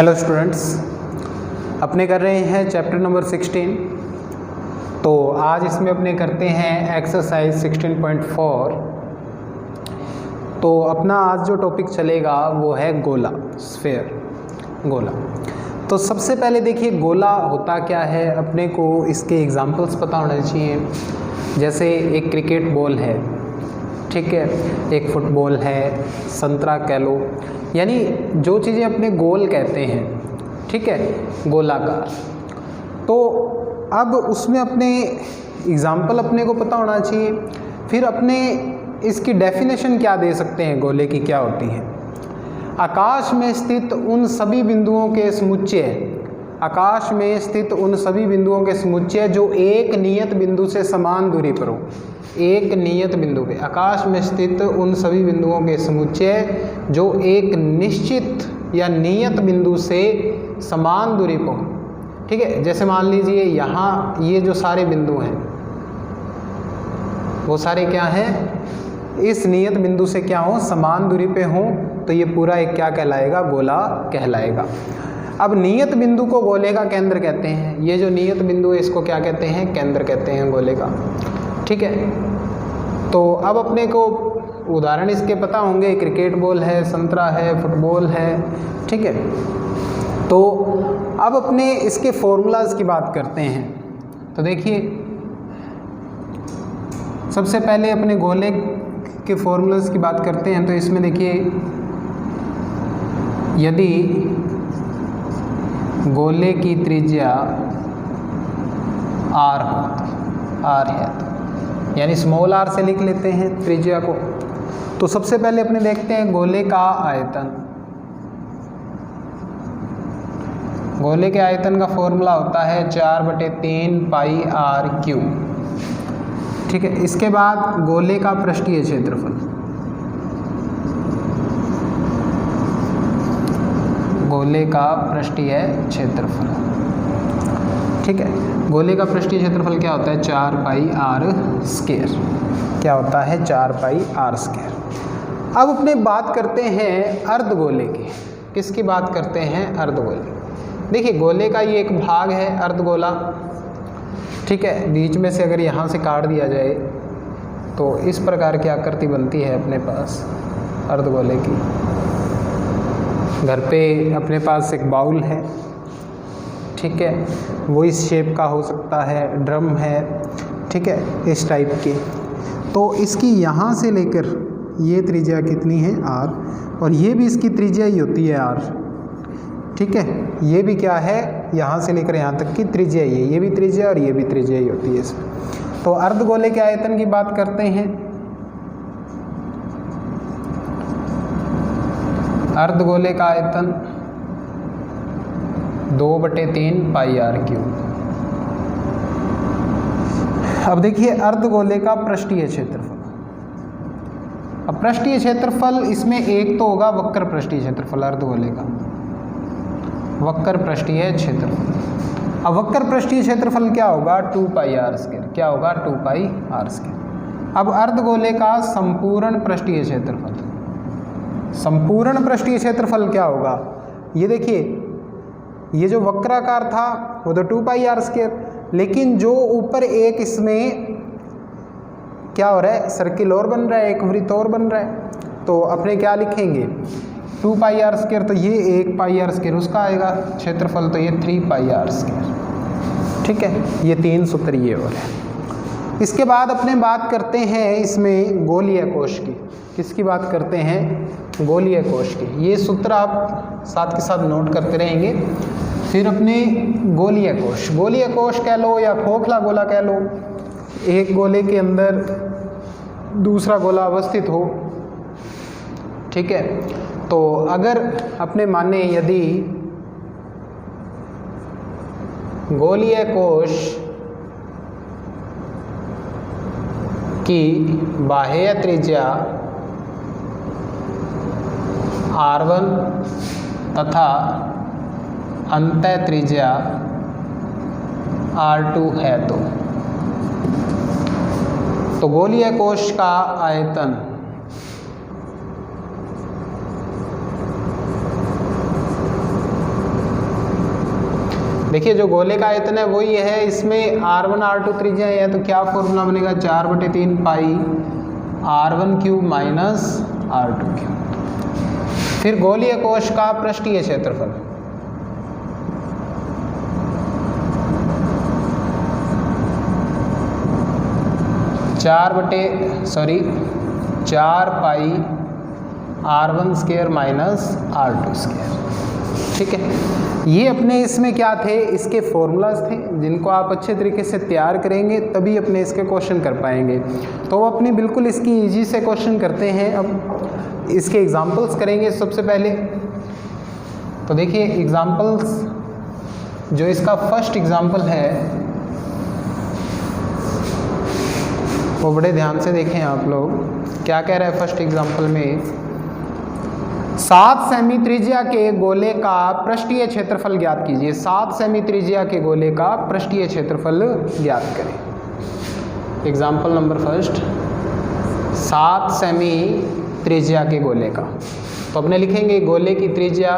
Hello students, अपने कर रहे हैं चैप्टर नंबर 16। तो आज इसमें अपने करते हैं एक्सरसाइज 16.4। तो अपना आज जो टॉपिक चलेगा वो है गोला, स्फेयर, गोला। तो सबसे पहले देखिए गोला होता क्या है, अपने को इसके एग्जांपल्स पता होने चाहिए। जैसे एक क्रिकेट बॉल है, ठीक है, एक फुटबॉल है, संतरा कह लो, यानी जो चीज़ें अपने गोल कहते हैं, ठीक है, गोलाकार। तो अब उसमें अपने एग्जाम्पल अपने को पता होना चाहिए। फिर अपने इसकी डेफिनेशन क्या दे सकते हैं, गोले की क्या होती है। आकाश में स्थित उन सभी बिंदुओं के समुच्चय, आकाश में स्थित उन सभी बिंदुओं के समुच्चय जो एक नियत बिंदु से समान दूरी पर हो। एक नियत बिंदु पे, आकाश में स्थित उन सभी बिंदुओं के समुच्चय जो एक निश्चित या नियत बिंदु से समान दूरी पर हो, ठीक है। जैसे मान लीजिए यहाँ ये जो सारे बिंदु हैं वो सारे क्या हैं, इस नियत बिंदु से क्या हो, समान दूरी पे हो, तो ये पूरा एक क्या कहलाएगा, गोला कहलाएगा। अब नियत बिंदु को गोले का केंद्र कहते हैं। ये जो नियत बिंदु है इसको क्या कहते हैं, केंद्र कहते हैं गोले का, ठीक है। तो अब अपने को उदाहरण इसके पता होंगे, क्रिकेट बॉल है, संतरा है, फुटबॉल है, ठीक है। तो अब अपने इसके फॉर्मूलाज की बात करते हैं। तो देखिए सबसे पहले अपने गोले के फॉर्मूलाज की बात करते हैं। तो इसमें देखिए यदि गोले की त्रिज्या r हो, r है तो यानी स्मॉल r से लिख लेते हैं त्रिज्या को। तो सबसे पहले अपने देखते हैं गोले का आयतन। गोले के आयतन का फॉर्मूला होता है 4/3 पाई r क्यूब, ठीक है। इसके बाद गोले का पृष्ठीय क्षेत्रफल, गोले का पृष्ठीय क्षेत्रफल, ठीक है। गोले का पृष्ठीय क्षेत्रफल क्या होता है, 4 पाई r स्क्वायर, क्या होता है, 4 पाई r स्क्वायर। अब अपने बात करते हैं अर्धगोले की। किसकी बात करते हैं, अर्धगोले। देखिए गोले का ये एक भाग है अर्धगोला, ठीक है। बीच में से अगर यहाँ से काट दिया जाए तो इस प्रकार की आकृति बनती है अपने पास अर्धगोले की। घर पे अपने पास एक बाउल है, ठीक है, वो इस शेप का हो सकता है, ड्रम है, ठीक है, इस टाइप के। तो इसकी यहाँ से लेकर ये त्रिज्या कितनी है, r, और ये भी इसकी त्रिज्या ही होती है r, ठीक है। ये भी क्या है, यहाँ से लेकर यहाँ तक की त्रिज्या ही है, ये भी त्रिज्या और ये भी त्रिज्या ही होती है इसमें। तो अर्धगोले के आयतन की बात करते हैं। अर्धगोले का आयतन 2/3 पाई r क्यूब। अब देखिए अर्धगोले का पृष्ठीय क्षेत्रफल। अब पृष्ठीय क्षेत्रफल इसमें एक तो होगा वक्र पृष्ठीय क्षेत्रफल, अर्धगोले का वक्र पृष्ठीय क्षेत्रफल। अब वक्र पृष्ठीय क्षेत्रफल क्या होगा, 2 पाई r स्क्वायर, क्या होगा, 2 पाई r स्क्वायर। अब अर्धगोले का संपूर्ण पृष्ठीय क्षेत्रफल, संपूर्ण पृष्ठीय क्षेत्रफल क्या होगा, ये देखिए ये जो वक्राकार था वो तो 2 पाई r स्क्वायर, लेकिन जो ऊपर एक इसमें क्या हो रहा है, सर्किल और बन रहा है, एक वृत्त और बन रहा है। तो अपने क्या लिखेंगे, 2 पाई r स्क्वायर, तो ये 1 पाई r स्क्वायर उसका आएगा क्षेत्रफल, तो ये 3 पाई r स्क्वायर, ठीक है। ये 3 सूत्र ये और है। इसके बाद अपने बात करते हैं इसमें गोलीय कोश की। किसकी बात करते हैं, गोलीय कोश की। ये सूत्र आप साथ के साथ नोट करते रहेंगे। फिर अपने गोलीय कोश, गोलीय कोश कह लो या खोखला गोला कह लो, एक गोले के अंदर दूसरा गोला अवस्थित हो, ठीक है। तो अगर अपने माने यदि गोलीय कोश की बाह्य त्रिज्या r1 तथा अंतः त्रिज्या r2 है तो गोलीय कोश का आयतन देखिए जो गोले का आयतन है वही है, इसमें r1 r2 त्रिज्या है, तो क्या फॉर्मूला बनेगा 4/3 पाई r1 cube minus r2 cube. फिर गोलीय कोश का पृष्ठीय क्षेत्रफल, चार पाई r1 square minus r2 square. ठीक है, ये अपने इसमें क्या थे, इसके फॉर्मूलाज थे जिनको आप अच्छे तरीके से तैयार करेंगे तभी अपने इसके क्वेश्चन कर पाएंगे। तो वो अपने बिल्कुल इसकी इजी से क्वेश्चन करते हैं। अब इसके एग्जांपल्स करेंगे सबसे पहले। तो देखिए एग्जांपल्स, जो इसका फर्स्ट एग्जांपल है वो बड़े ध्यान से देखें आप लोग। क्या कह रहा है फर्स्ट एग्जांपल में, 7 सेमी त्रिज्या के गोले का पृष्ठीय क्षेत्रफल ज्ञात कीजिए। 7 सेमी त्रिज्या के गोले का पृष्ठीय क्षेत्रफल ज्ञात करें। एग्जाम्पल नंबर फर्स्ट, 7 सेमी त्रिज्या के गोले का। तो अपने लिखेंगे गोले की त्रिज्या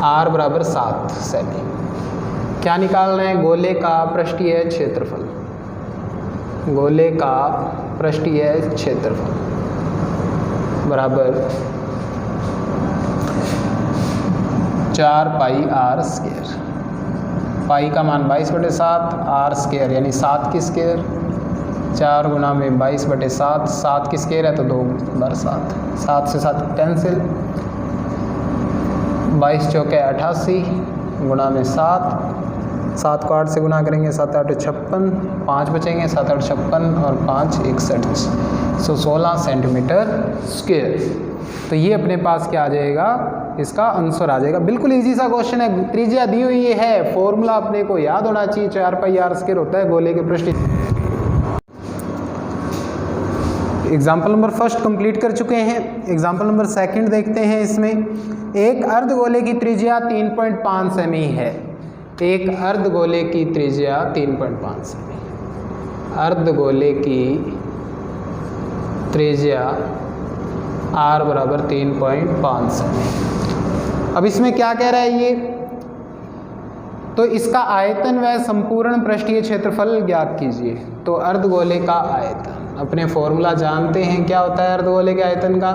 r बराबर 7 सेमी। क्या निकालना है, गोले का पृष्ठीय क्षेत्रफल। गोले का पृष्ठीय क्षेत्रफल बराबर 4 पाई r स्क्वायर। पाई का मान 22/7, r स्क्वायर यानी 7 की स्क्वायर, 4 गुना में 22/7, 7 की स्क्वायर है तो 2 बार 7, 7 से 7 कैंसिल, 22 चौके 88 गुना में 7, 7 को 8 से गुना करेंगे, 7 8 56, 5 बचेंगे, 7 8 56 और 5 61, 16 सेंटीमीटर स्क्वायर। तो ये अपने पास क्या आ जाएगा, इसका आंसर आ जाएगा। बिल्कुल इजी सा क्वेश्चन है, त्रिज्या दी हुई है, फॉर्मूला अपने को याद होना चाहिए, 4 पाई r स्क्वायर होता है गोले के पृष्ठ। एग्जाम्पल नंबर फर्स्ट कंप्लीट कर चुके हैं। एग्जाम्पल नंबर सेकंड देखते हैं। इसमें एक अर्धगोले की त्रिज्या 3.5 सेमी है। एक अर्धगोले की त्रिज्या 3.5 सेमी, अर्धगोले की त्रिज्या r बराबर 3.5 सेमी। अब इसमें क्या कह रहा है ये, तो इसका आयतन व संपूर्ण पृष्ठीय क्षेत्रफल ज्ञात कीजिए। तो अर्धगोले का आयतन, अपने फॉर्मूला जानते हैं क्या होता है अर्धगोले के आयतन का,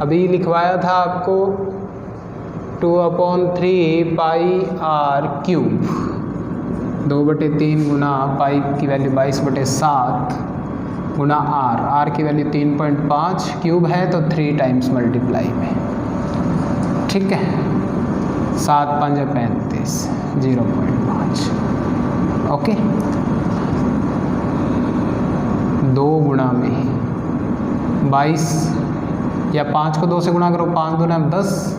अभी लिखवाया था आपको, 2/3 पाई r क्यूब, 2/3 गुना पाई की वैल्यू 22/7 गुना r की वैल्यू 3.5, क्यूब है तो 3 टाइम्स मल्टीप्लाई में। ठीक है, 7 5 35, 0.5। ओके, 2 गुना में 22 या 5 को 2 से गुना करो, 5 दूना 10,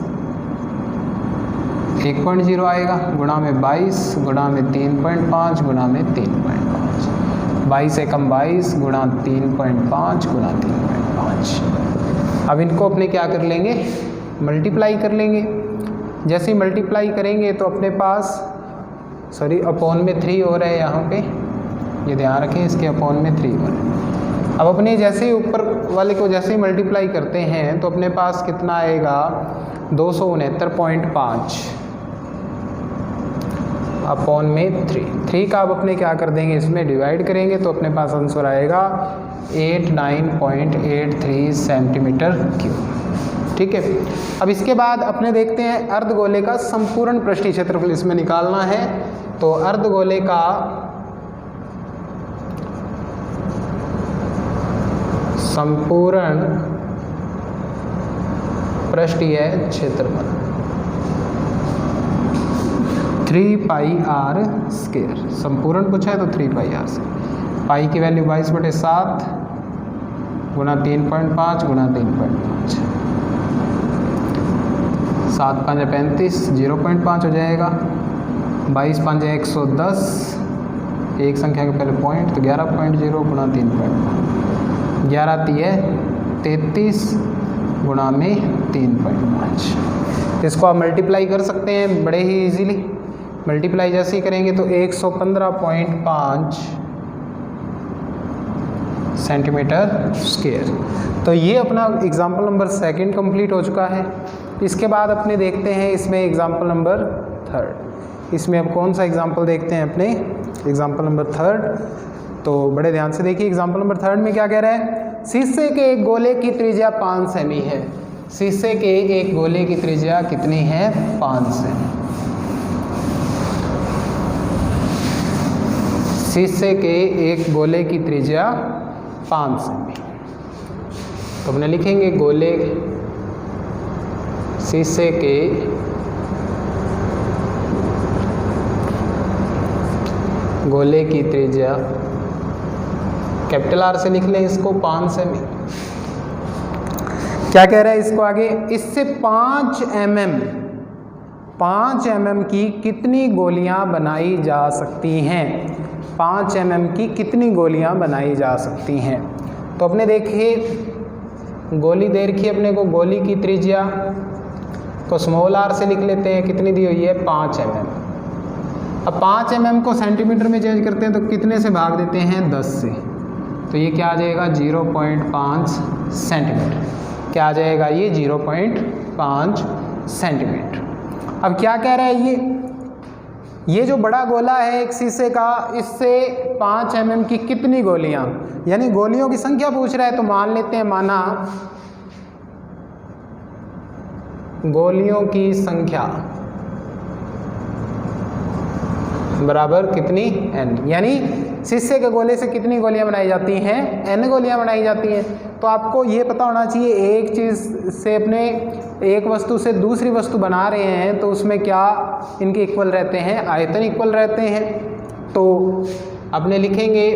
1.0 आएगा, गुणा में 22 गुणा में 3.5 गुणा में 3.5, 22 एकम 22 गुणा 3.5 गुणा 3.5। अब इनको अपने क्या कर लेंगे, मल्टीप्लाई कर लेंगे। जैसे ही मल्टीप्लाई करेंगे तो अपने पास अपॉन में 3 हो रहा है यहाँ पे, ये ध्यान रखें, इसके अपॉन में 3 हो रहा है। अब अपने जैसे ही ऊपर वाले को जैसे ही मल्टीप्लाई करते हैं तो अपने पास कितना आएगा, 269.5 अपॉन में 3 का अब अपने क्या कर देंगे, इसमें डिवाइड करेंगे तो अपने पास आंसर आएगा 89.83 सेंटीमीटर क्यूब। ठीक है, अब इसके बाद अपने देखते हैं अर्धगोले का संपूर्ण पृष्ठीय क्षेत्रफल इसमें निकालना है। तो अर्धगोले का संपूर्ण पृष्ठीय क्षेत्रफल 3 पाई r स्क्वायर, संपूर्ण पूछा है तो 3 पाई r स्क्वायर। पाई की वैल्यू 22/7 गुना 3.5 गुना 3.5, 7 5 35, 0.5 हो जाएगा, 22 5 110, एक संख्या के पहले पॉइंट तो 11.0 गुना 3.5, 11 33 गुणा में 3.5। इसको आप मल्टीप्लाई कर सकते हैं बड़े ही इजीली। मल्टीप्लाई जैसे ही करेंगे तो 115.5 सेंटीमीटर स्क्वायर। तो ये अपना एग्जाम्पल नंबर सेकंड कंप्लीट हो चुका है। इसके बाद अपने देखते हैं इसमें एग्जाम्पल नंबर 3। इसमें अब कौन सा एग्जाम्पल देखते हैं अपने, एग्जाम्पल नंबर 3। तो बड़े ध्यान से देखिए, एग्जाम्पल नंबर 3 में क्या कह रहा है, शीशे के एक गोले की त्रिज्या 5 सेमी है। शीशे के एक गोले की त्रिज्या कितनी है, 5 सेमी। शीशे के एक गोले की त्रिज्या 5 सेमी। तो अपने लिखेंगे गोले, शीशे के गोले की त्रिज्या, कैपिटल आर से लिख लें इसको, 5 सेमी। क्या कह रहा है इसको आगे, इससे 5 mm की कितनी गोलियां बनाई जा सकती हैं। 5 mm की कितनी गोलियां बनाई जा सकती हैं। तो अपने देखिए गोली दे रखी है अपने को, गोली की त्रिज्या को स्मॉल आर से लिख लेते हैं, कितनी दी हुई है, 5 mm। अब 5 mm को सेंटीमीटर में चेंज करते हैं तो कितने से भाग देते हैं, 10 से। तो ये क्या आ जाएगा, 0.5 सेंटीमीटर। क्या आ जाएगा ये, 0.5 सेंटीमीटर। अब क्या कह रहा है ये जो बड़ा गोला है एक शीशे का, इससे 5 mm की कितनी गोलियां, यानी गोलियों की संख्या पूछ रहा है। तो मान लेते हैं, माना गोलियों की संख्या बराबर कितनी, n, यानी शीशे के गोले से कितनी गोलियां बनाई जाती हैं, n गोलियां बनाई जाती हैं। तो आपको ये पता होना चाहिए, एक चीज़ से अपने एक वस्तु से दूसरी वस्तु बना रहे हैं तो उसमें क्या इनके इक्वल रहते हैं, आयतन इक्वल रहते हैं। तो अपने लिखेंगे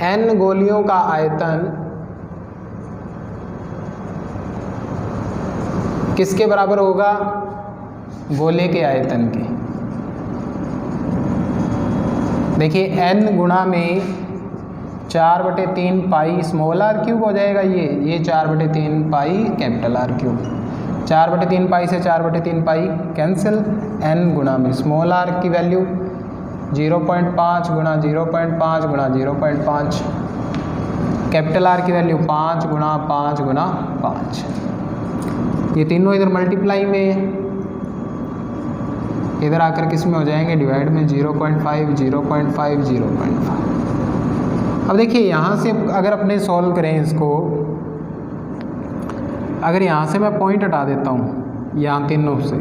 n गोलियों का आयतन किसके बराबर होगा, गोले के आयतन के। देखिए n गुणा में 4/3 पाई स्मॉल आर क्यूब हो जाएगा, ये 4/3 पाई कैपिटल आर क्यूब। 4/3 पाई से 4/3 पाई कैंसिल, n गुणा में स्मॉल आर की वैल्यू 0.5 गुणा 0.5 गुणा 0.5, कैपिटल आर की वैल्यू 5 गुणा 5 गुणा 5। ये तीनों इधर मल्टीप्लाई में है, इधर आकर किस में हो जाएंगे, डिवाइड में, 0.5 0.5 0.5। अब देखिए यहाँ से अगर अपने सॉल्व करें इसको, अगर यहाँ से मैं पॉइंट हटा देता हूँ यहाँ तीनों से,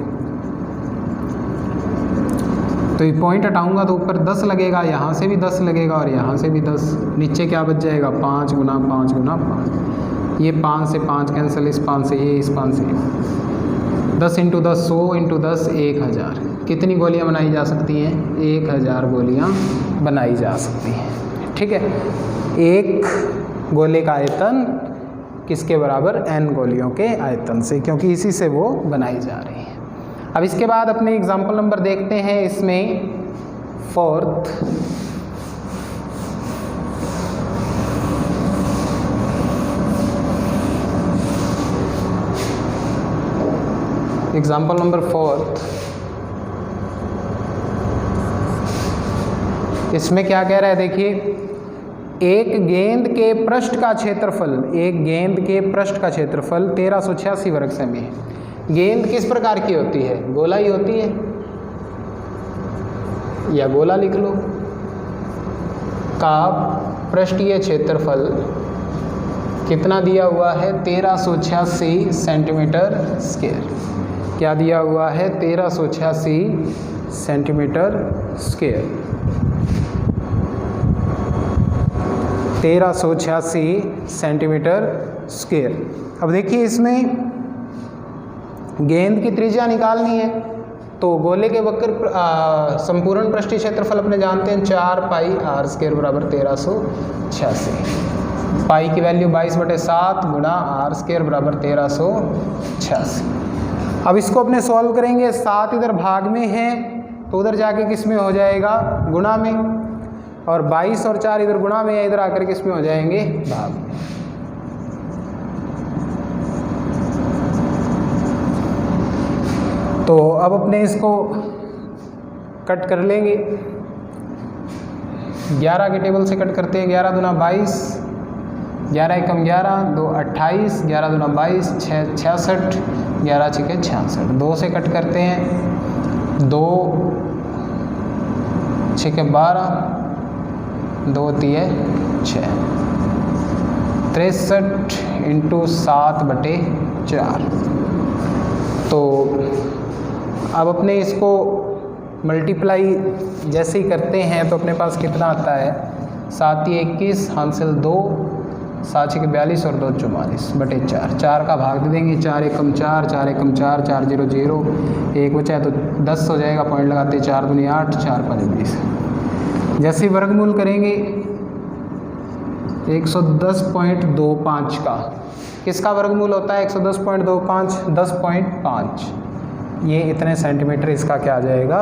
तो ये पॉइंट हटाऊँगा तो ऊपर 10 लगेगा, यहाँ से भी 10 लगेगा और यहाँ से भी 10। नीचे क्या बच जाएगा, 5 गुना 5 गुना 5। ये 5 से 5 कैंसिल, इस 5 से ये, इस 5 से ये। 10 × 10 100 × 10 1000। कितनी गोलियां बनाई जा सकती हैं, 1000 गोलियां बनाई जा सकती हैं। ठीक है, एक गोले का आयतन किसके बराबर, n गोलियों के आयतन से, क्योंकि इसी से वो बनाई जा रही है। अब इसके बाद अपने एग्जाम्पल नंबर देखते हैं, इसमें 4th एग्जाम्पल नंबर 4th। इसमें क्या कह रहा है, देखिए एक गेंद के पृष्ठ का क्षेत्रफल, एक गेंद के पृष्ठ का क्षेत्रफल 1386 वर्ग सेमी है। गेंद किस प्रकार की होती है, गोला ही होती है, या गोला लिख लो, का पृष्ठीय क्षेत्रफल कितना दिया हुआ है, 1386 सेंटीमीटर स्क्वायर। क्या दिया हुआ है, 1386 सेंटीमीटर स्क्वायर। 1386 centimetre square. अब देखिए इसमें गेंद की त्रिज्या निकालनी है, तो गोले के वक्र संपूर्ण पृष्ठीय क्षेत्रफल अपने जानते हैं 4 पाई आर स्क्वायर बराबर 1386। पाई की वैल्यू 22/7 गुणा आर स्क्वायर बराबर 1386। अब इसको अपने सॉल्व करेंगे, 7 इधर भाग में है तो उधर जाके किस में हो जाएगा, गुणा में, और 22 और 4 इधर गुणा में है, इधर आकर किस में हो जाएंगे, भाग में। तो अब अपने इसको कट कर लेंगे, 11 के टेबल से कट करते हैं, 11 दूना 22, 11 एकम 11, 2 28, 11 दूना 22, 6 66, 11 छिके 66, 2 से कट करते हैं, 2 छिके 12, 2 तिये 6, 63 इंटू 7/4। तो अब अपने इसको मल्टीप्लाई जैसे ही करते हैं तो अपने पास कितना आता है, 7 × 21, हासिल 2, 7 × 42 और 2 × 44/4। 4 का भाग दे देंगे, 4 एकम 4, 4 एकम 4, 4 0 0, 1 बचा है तो 10 हो जाएगा, पॉइंट लगाते 4 दूनी 8, 4 5 20। जैसे वर्गमूल करेंगे 110.25 का, किसका वर्गमूल होता है 110.25, 10.5, ये इतने सेंटीमीटर इसका क्या आ जाएगा,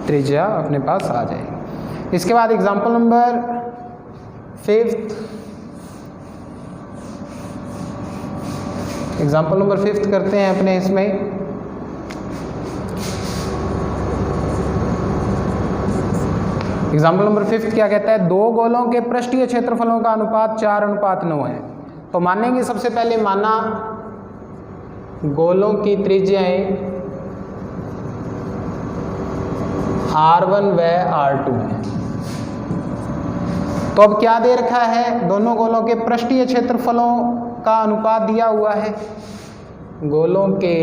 त्रिज्या अपने पास आ जाएगी। इसके बाद एग्जाम्पल नंबर 5, एग्जाम्पल नंबर 5 करते हैं अपने इसमें। एग्जाम्पल नंबर 5 क्या कहता है, 2 गोलों के पृष्ठीय क्षेत्रफलों का अनुपात 4:9 है। तो मानेंगे सबसे पहले, माना गोलों की त्रिज्याएं R1 व R2 है। तो अब क्या दे रखा है, दोनों गोलों के पृष्ठीय क्षेत्रफलों का अनुपात दिया हुआ है। गोलों के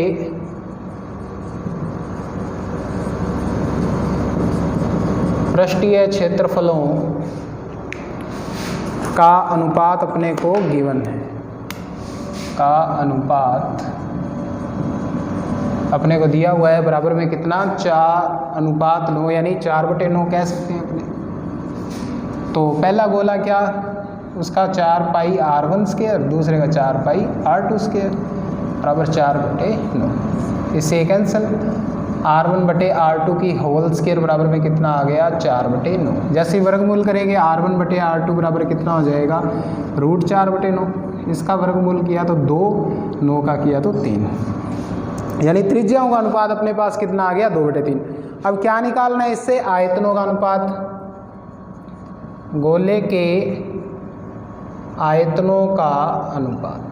पृष्ठीय क्षेत्रफलों का अनुपात अपने को गिवन है, का अनुपात अपने को दिया हुआ है, बराबर में कितना, 4:9, यानी 4/9 कह सकते हैं अपने। तो पहला गोला क्या, उसका 4πr1², दूसरे का 4πr2² बराबर 4/9। इससे कैंसिल, R1/R2 की होल स्क्वायर बराबर में कितना आ गया, 4/9। जैसे वर्गमूल करेंगे R1/R2 बराबर कितना हो जाएगा, √4/9। इसका वर्गमूल किया तो 2, 9 का किया तो 3, यानी त्रिज्याओं का अनुपात अपने पास कितना आ गया, 2/3। अब क्या निकालना है इससे, आयतनों का अनुपात, गोले के आयतनों का अनुपात।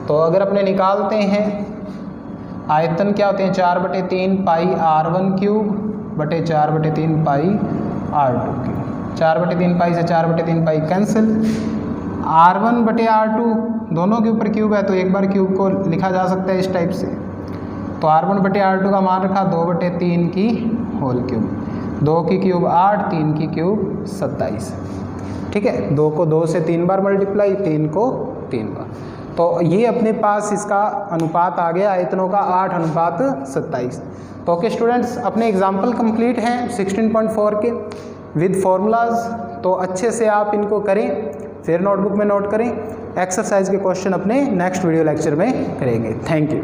तो अगर अपने निकालते हैं, आयतन क्या होते हैं, 4/3 πr1³ 4/3 πr2³। 4/3 पाई से 4/3 पाई कैंसिल, R1/R2 दोनों के ऊपर क्यूब है तो एक बार क्यूब को लिखा जा सकता है इस टाइप से। तो R1/R2 का मान रखा 2/3 की होल क्यूब, 2 की क्यूब 8, 3 की क्यूब 27। ठीक है, 2 को 2 से 3 बार मल्टीप्लाई, 3 को 3 बार। तो ये अपने पास इसका अनुपात आ गया आयतनों का 8:27। तो ओके स्टूडेंट्स, अपने एग्जाम्पल कंप्लीट हैं 16.4 के विद फॉर्मूलाज। तो अच्छे से आप इनको करें, फिर नोटबुक में नोट करें। एक्सरसाइज के क्वेश्चन अपने नेक्स्ट वीडियो लेक्चर में करेंगे। Thank you.